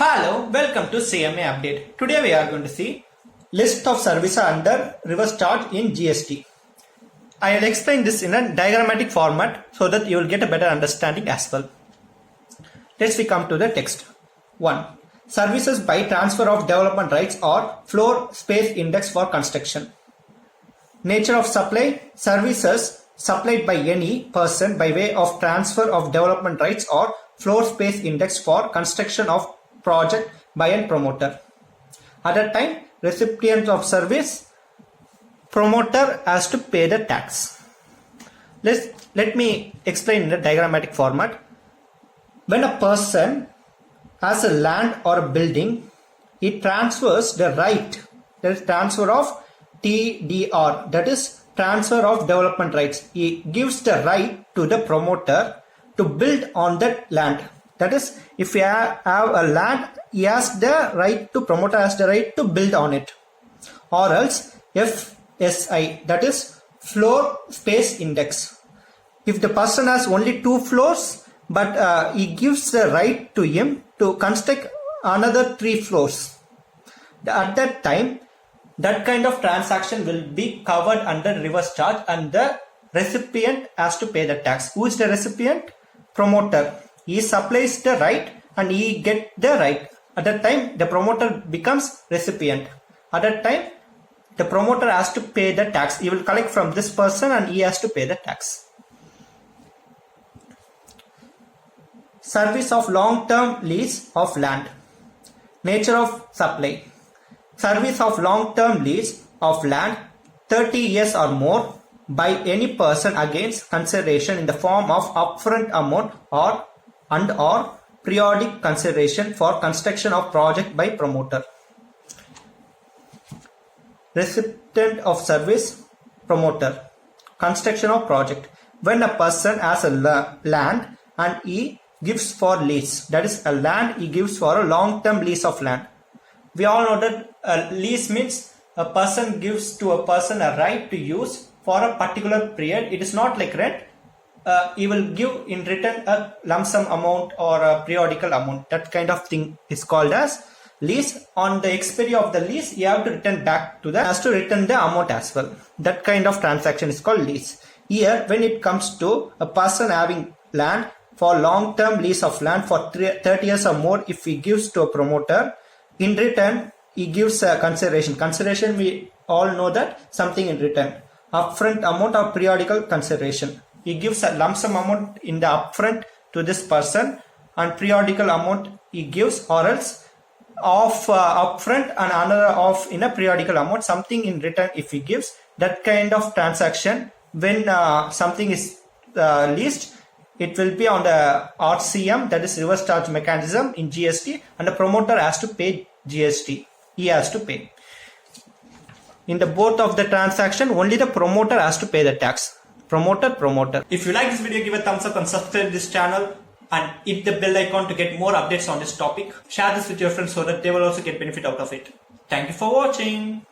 Hello, welcome to CMA Update. Today we are going to see list of services under reverse charge in GST. I will explain this in a diagrammatic format so that you will get a better understanding as well. Let's come to the text. 1. Services by transfer of development rights or floor space index for construction. Nature of supply: services supplied by any person by way of transfer of development rights or floor space index for construction of project by a promoter. At that time, recipient of service, promoter has to pay the tax. Let me explain in a diagrammatic format. When a person has a land or a building, he transfers the right, that is transfer of TDR, that is transfer of development rights. He gives the right to the promoter to build on that land. That is, if you have a land, he has the right to, promoter has the right to build on it. Or else FSI, that is floor space index. If the person has only 2 floors, but he gives the right to him to construct another 3 floors. At that time, that kind of transaction will be covered under reverse charge and the recipient has to pay the tax. Who is the recipient? Promoter. He supplies the right and he gets the right. At that time, the promoter becomes recipient. At that time, the promoter has to pay the tax. He will collect from this person and he has to pay the tax. Service of long-term lease of land. Nature of supply. Service of long-term lease of land 30 years or more by any person against consideration in the form of upfront amount or periodic consideration for construction of project by promoter. Recipient of service, promoter. Construction of project. When a person has a land and he gives for lease, that is a land he gives for a long-term lease of land. We all know that a lease means a person gives to a person a right to use for a particular period. It is not like rent. He will give in return a lump sum amount or a periodical amount. That kind of thing is called as lease. On the expiry of the lease, you have to return back to has to return the amount as well. That kind of transaction is called lease. Here, when it comes to a person having land for long-term lease of land for 30 years or more, if he gives to a promoter, in return, he gives a consideration. Consideration, we all know that something in return. Upfront amount or periodical consideration. He gives a lump sum amount in the upfront to this person and periodical amount he gives, or else of upfront and another of in a periodical amount, something in return if he gives. That kind of transaction, when something is leased, it will be on the RCM, that is reverse charge mechanism in GST, and the promoter has to pay GST. He has to pay. In the both of the transaction, only the promoter has to pay the tax. Promoter. If you like this video, give a thumbs up and subscribe this channel and hit the bell icon to get more updates on this topic. Share this with your friends so that they will also get benefit out of it. Thank you for watching.